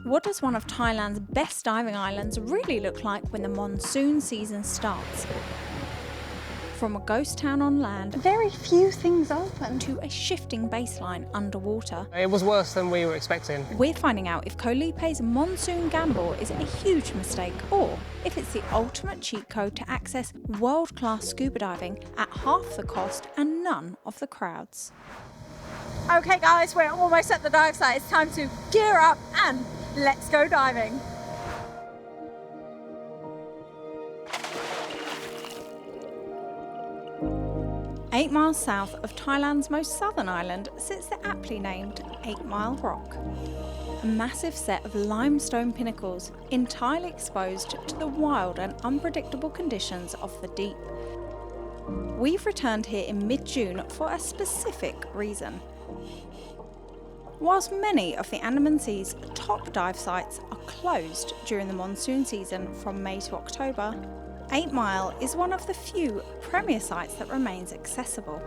What does one of Thailand's best diving islands really look like when the monsoon season starts? From a ghost town on land, Very few things open. to a shifting baseline underwater, It was worse than we were expecting. we're finding out if Koh Lipe's monsoon gamble is a huge mistake or if it's the ultimate cheat code to access world-class scuba diving at half the cost and none of the crowds. Okay guys, we're almost at the dive site. It's time to gear up and let's go diving. Eight miles south of Thailand's most southern island sits the aptly named 8 Mile Rock, a massive set of limestone pinnacles entirely exposed to the wild and unpredictable conditions of the deep. We've returned here in mid-June for a specific reason. Whilst many of the Andaman Sea's top dive sites are closed during the monsoon season from May to October, 8 Mile is one of the few premier sites that remains accessible.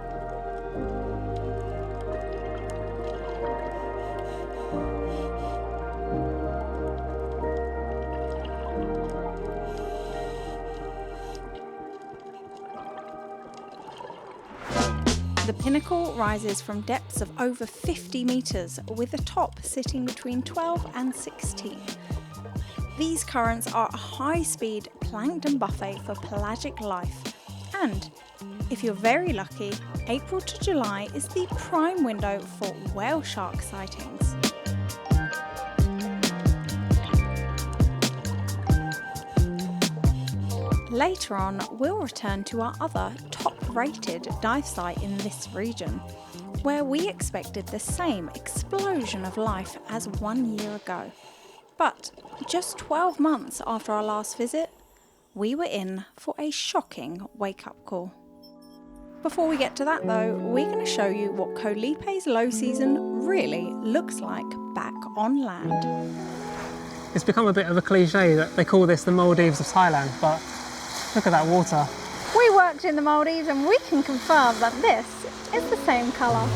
The pinnacle rises from depths of over 50 metres, with the top sitting between 12 and 16. These currents are a high-speed plankton buffet for pelagic life, and if you're very lucky, April to July is the prime window for whale shark sightings. Later on, we'll return to our other top-rated dive site in this region, where we expected the same explosion of life as 1 year ago. But just 12 months after our last visit, we were in for a shocking wake-up call. Before we get to that though, we're going to show you what Koh Lipe's low season really looks like back on land. It's become a bit of a cliche that they call this the Maldives of Thailand, but look at that water. We worked in the Maldives and we can confirm that this is the same colour.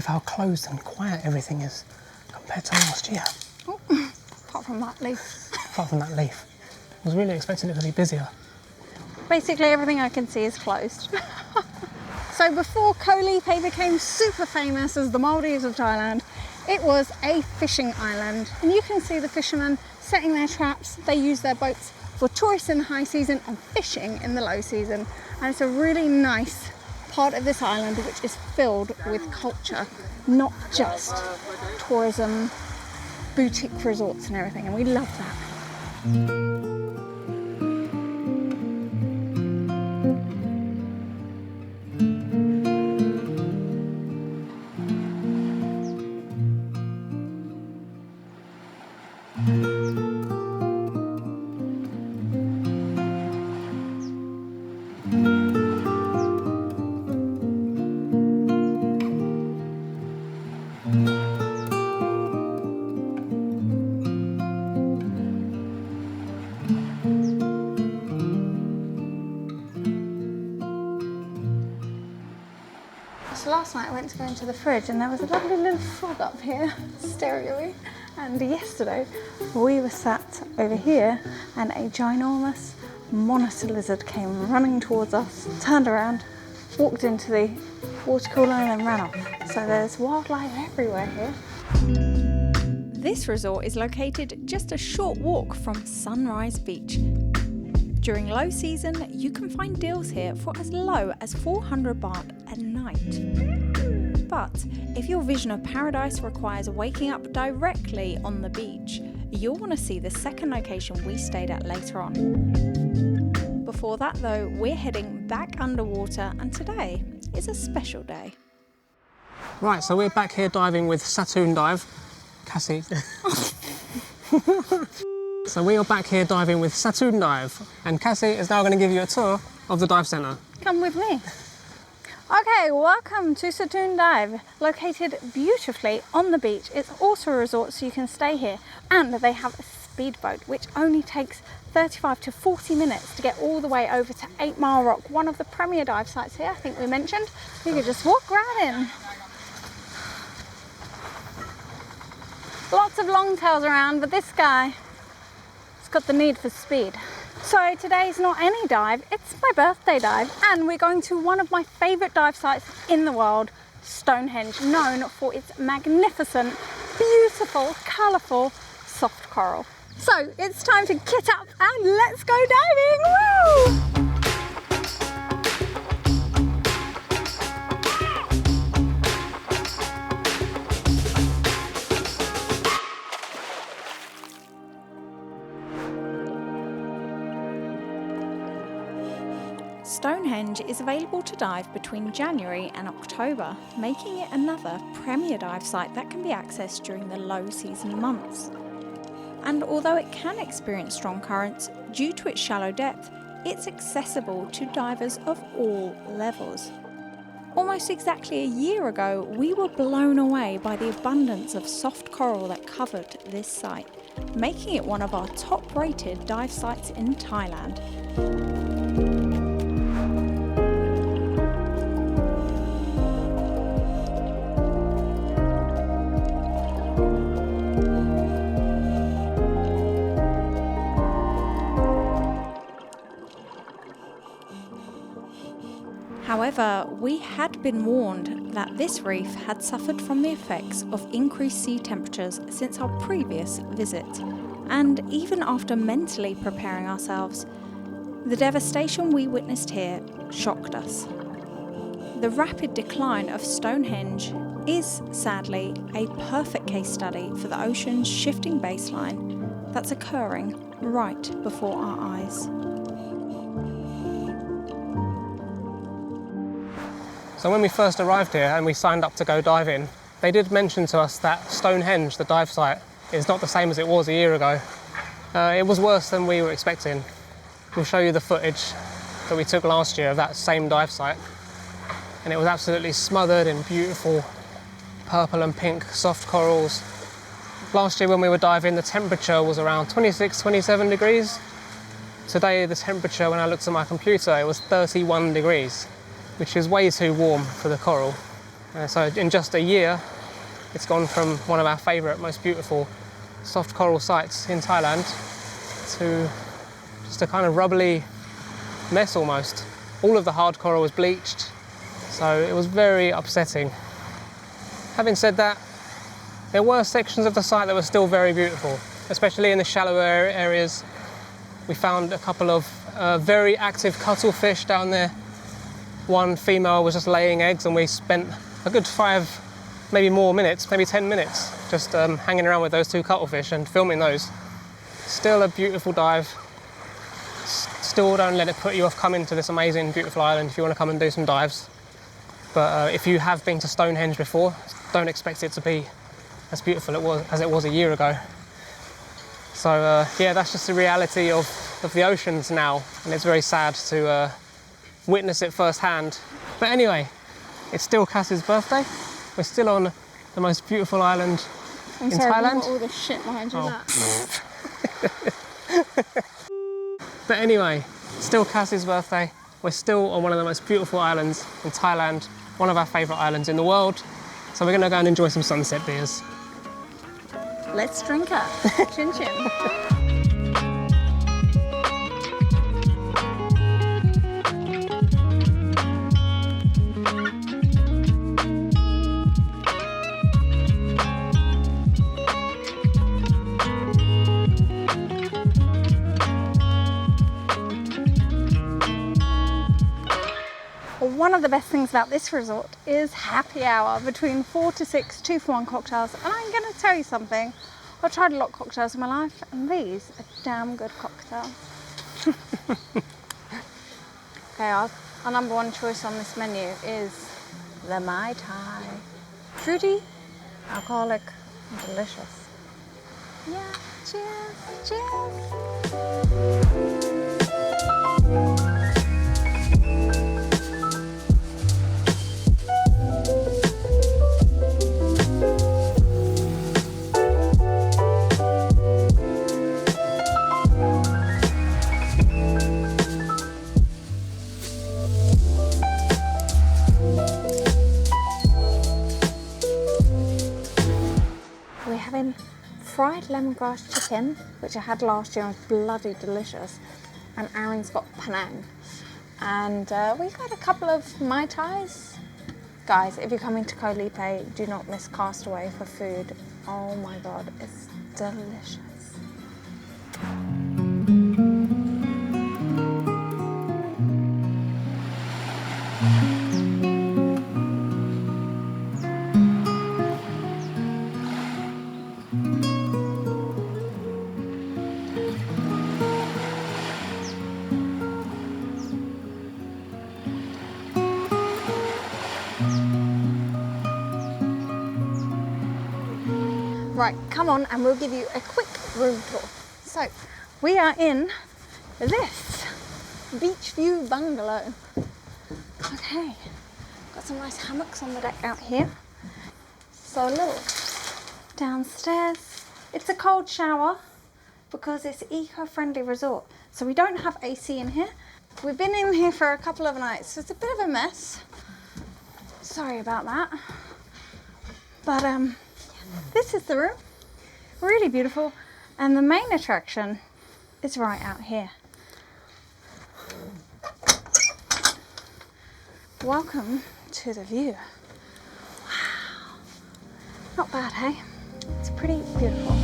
How closed and quiet everything is compared to last year. Oh, apart from that leaf. Apart from that leaf. I was really expecting it to be busier. Basically everything I can see is closed. So before Koh Lipe became super famous as the Maldives of Thailand, it was a fishing island. And you can see the fishermen setting their traps. They use their boats for tourists in the high season and fishing in the low season. And it's a really nice part of this island which is filled with culture, not just tourism, boutique resorts and everything, and we love that. So last night I went to go into the fridge and there was a lovely little frog up here, stereo-y. And yesterday we were sat over here and a ginormous monitor lizard came running towards us, turned around, walked into the water cooler and then ran off. So there's wildlife everywhere here. This resort is located just a short walk from Sunrise Beach. During low season, you can find deals here for as low as 400 baht a night. But if your vision of paradise requires waking up directly on the beach, you'll want to see the second location we stayed at later on. Before that though, we're heading back underwater and today is a special day. Right, so we're back here diving with Satun Dive. Cassie. So we are back here diving with Satun Dive, and Cassie is now going to give you a tour of the dive centre. Come with me. Okay, welcome to Satun Dive, located beautifully on the beach. It's also a resort, so you can stay here. And they have a speedboat, which only takes 35 to 40 minutes to get all the way over to 8 Mile Rock, one of the premier dive sites here, I think we mentioned. You could just walk right in. Lots of longtails around, but this guy has got the need for speed. So today's not any dive, it's my birthday dive, and we're going to one of my favourite dive sites in the world, Stonehenge, known for its magnificent, beautiful, colourful, soft coral. So it's time to kit up and let's go diving! Woo! Stonehenge is available to dive between January and October, making it another premier dive site that can be accessed during the low season months. And although it can experience strong currents, due to its shallow depth, it's accessible to divers of all levels. Almost exactly a year ago, we were blown away by the abundance of soft coral that covered this site, making it one of our top-rated dive sites in Thailand. However, we had been warned that this reef had suffered from the effects of increased sea temperatures since our previous visit, and even after mentally preparing ourselves, the devastation we witnessed here shocked us. The rapid decline of Stonehenge is, sadly, a perfect case study for the ocean's shifting baseline that's occurring right before our eyes. So when we first arrived here and we signed up to go diving, they did mention to us that Stonehenge, the dive site, is not the same as it was a year ago. It was worse than we were expecting. We'll show you the footage that we took last year of that same dive site, and it was absolutely smothered in beautiful purple and pink soft corals. Last year when we were diving, the temperature was around 26, 27 degrees. Today the temperature, when I looked at my computer, it was 31 degrees. Which is way too warm for the coral. So in just a year, it's gone from one of our favourite, most beautiful soft coral sites in Thailand to just a kind of rubbly mess almost. All of the hard coral was bleached, so it was very upsetting. Having said that, there were sections of the site that were still very beautiful, especially in the shallower areas. We found a couple of very active cuttlefish down there. One female was just laying eggs, and we spent a good 5, maybe more minutes, maybe 10 minutes, just hanging around with those two cuttlefish and filming those. Still a beautiful dive. Still don't let it put you off coming to this amazing, beautiful island if you want to come and do some dives. But if you have been to Stonehenge before, don't expect it to be as beautiful as it was a year ago. So yeah, that's just the reality of the oceans now, and it's very sad to witness it firsthand. But anyway, it's still Cassie's birthday. We're still on the most beautiful island in Thailand. All the shit behind you. But anyway, still Cassie's birthday. We're still on one of the most beautiful islands in Thailand, one of our favourite islands in the world. So we're going to go and enjoy some sunset beers. Let's drink up. Chin chin. One of the best things about this resort is happy hour between 4 to 6, 2 for 1 cocktails. And I'm going to tell you something. I've tried a lot of cocktails in my life, and these are damn good cocktails. Okay, our number one choice on this menu is the Mai Tai. Fruity, alcoholic, delicious. Yeah, cheers, cheers. fried lemongrass chicken, which I had last year and was bloody delicious. And Aaron's got Penang. And we got a couple of Mai Tais. Guys, if you're coming to Koh Lipe, do not miss Castaway for food. Oh my God, it's delicious. Right, come on and we'll give you a quick room tour. So, we are in this beach view bungalow. Okay, got some nice hammocks on the deck out here. So a little downstairs. It's a cold shower because it's eco-friendly resort. So we don't have AC in here. We've been in here for a couple of nights, so it's a bit of a mess. Sorry about that. But this is the room, really beautiful, and the main attraction is right out here. Welcome to the view. Wow, not bad, hey? It's pretty beautiful.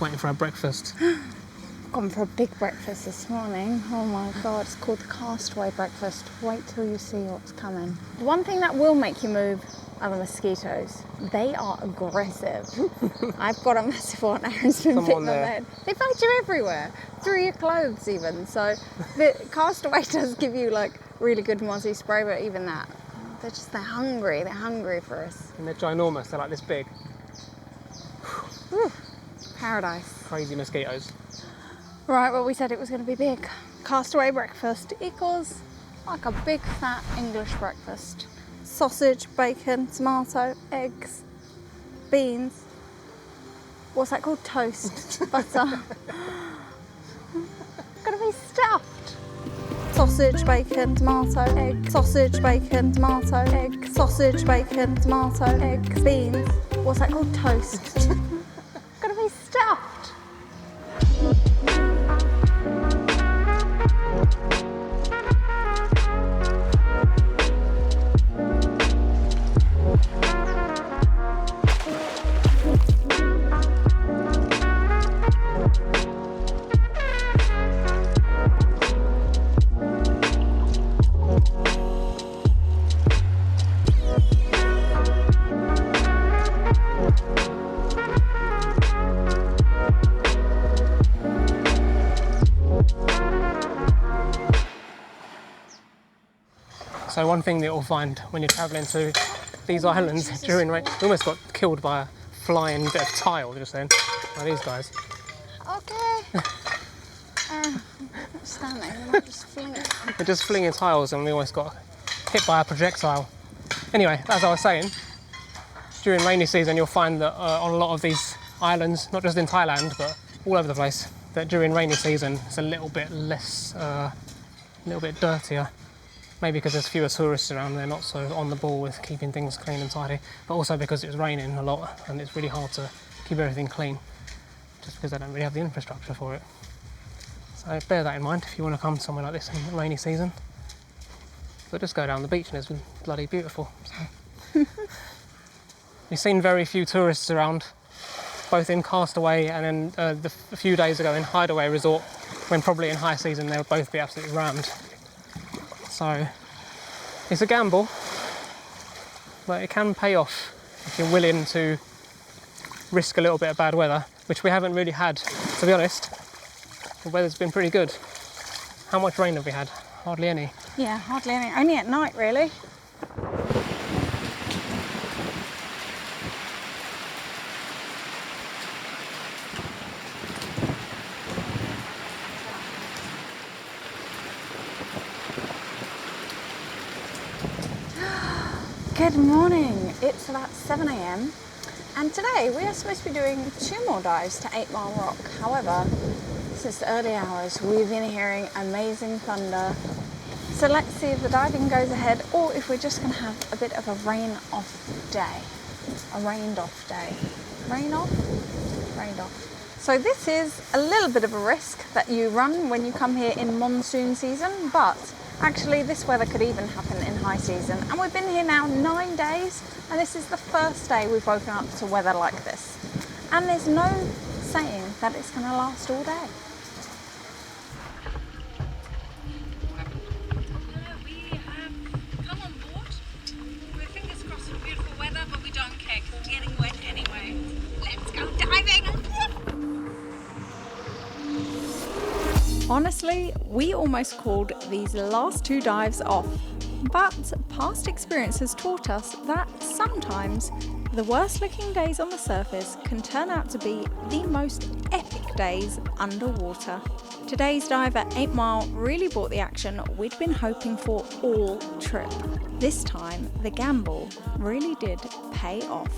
Waiting for our breakfast. Gone for a big breakfast this morning. Oh my God, it's called the Castaway breakfast. Wait till you see what's coming. The one thing that will make you move are the mosquitoes. They are aggressive. I've got a massive one. Aaron's been bitten on the head. They bite you everywhere, through your clothes even. So the Castaway does give you like really good mozzie spray, but even that, they're hungry. They're hungry for us. And they're ginormous. They're like this big. Whew. Paradise. Crazy mosquitoes. Right, well, we said it was going to be big. Castaway breakfast equals like a big fat English breakfast. Sausage, bacon, tomato, eggs, beans. What's that called? Toast, butter. Gonna be stuffed. Sausage, bacon, tomato, egg. Sausage, bacon, tomato, egg. Sausage, bacon, tomato, egg, beans. What's that called? Toast. Gonna be stuffed. So one thing that you'll find when you're travelling to these islands during rain, we almost got killed by a flying bit of tile just then, by these guys. Okay. I'm standing and I'm just flinging. We're just flinging tiles and we almost got hit by a projectile. Anyway, as I was saying, during rainy season you'll find that on a lot of these islands, not just in Thailand but all over the place, that during rainy season it's a little bit less, a little bit dirtier. Maybe because there's fewer tourists around, they're not so on the ball with keeping things clean and tidy, but also because it's raining a lot and it's really hard to keep everything clean, just because they don't really have the infrastructure for it. So bear that in mind if you want to come somewhere like this in the rainy season. But just go down the beach and it's bloody beautiful. So. We've seen very few tourists around, both in Castaway and then a few days ago in Hideaway Resort, when probably in high season they'll both be absolutely rammed. So it's a gamble, but it can pay off if you're willing to risk a little bit of bad weather, which we haven't really had, to be honest. The weather's been pretty good. How much rain have we had? Hardly any. Yeah, hardly any. Only at night, really. Good morning. It's about 7 a.m. And today we are supposed to be doing 2 more dives to 8 Mile Rock. However, since the early hours we've been hearing amazing thunder. So let's see if the diving goes ahead or if we're just going to have a bit of a rain-off day. A rained-off day. Rain off? Rained off. So this is a little bit of a risk that you run when you come here in monsoon season, but actually this weather could even happen in high season. And we've been here now 9 days, and this is the first day we've woken up to weather like this. And there's no saying that it's going to last all day. We have come on board. We're fingers crossed for beautiful weather, but we don't care because we're getting wet anyway. Let's go diving! Honestly, we almost called these last 2 dives off, but past experience has taught us that sometimes the worst looking days on the surface can turn out to be the most epic days underwater. Today's dive at 8 Mile really brought the action we'd been hoping for all trip. This time, the gamble really did pay off.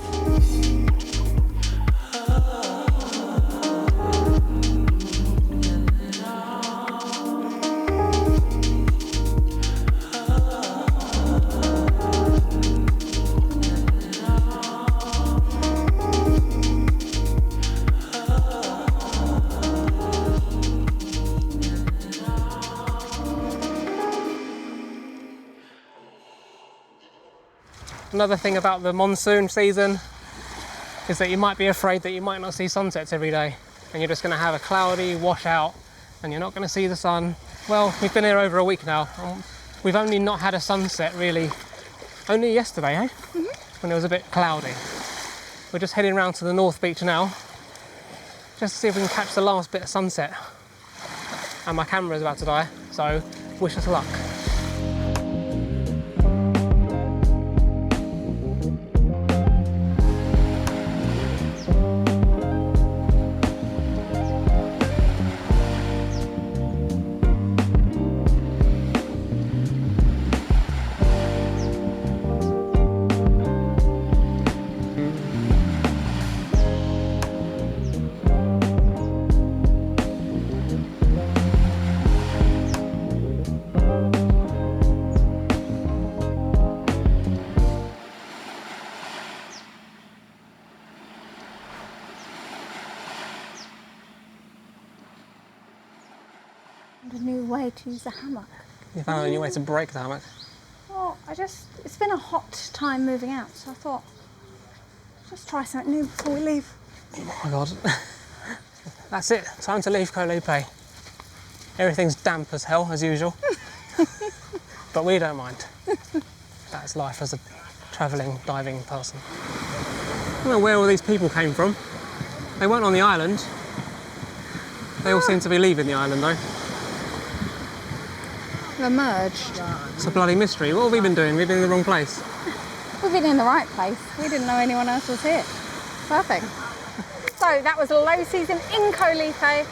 Another thing about the monsoon season is that you might be afraid that you might not see sunsets every day, and you're just going to have a cloudy washout and you're not going to see the sun. Well, we've been here over a week now. We've only not had a sunset really, only yesterday, eh? When it was a bit cloudy. We're just heading round to the North Beach now, just to see if we can catch the last bit of sunset. And my camera's about to die, so wish us luck. A new way to use a hammock. You found a new way to break the hammock. Well, it's been a hot time moving out, so I thought, just try something new before we leave. Oh my God. That's it, time to leave Koh Lipe. Everything's damp as hell, as usual. But we don't mind. That's life as a travelling, diving person. I don't know where all these people came from. They weren't on the island. They all seem to be leaving the island though. Emerged. It's a bloody mystery. What have we been doing? We've been in the wrong place. We've been in the right place. We didn't know anyone else was here. Perfect. So that was low season in Koh Lipe.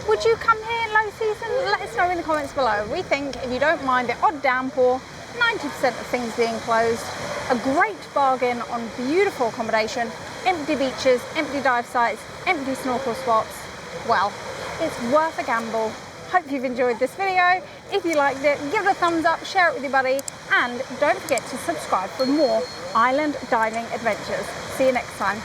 Would you come here in low season? Let us know in the comments below. We think if you don't mind the odd downpour, 90% of things being closed, a great bargain on beautiful accommodation, empty beaches, empty dive sites, empty snorkel spots. Well, it's worth a gamble. Hope you've enjoyed this video. If you liked it, give it a thumbs up, share it with your buddy, and don't forget to subscribe for more island diving adventures. See you next time.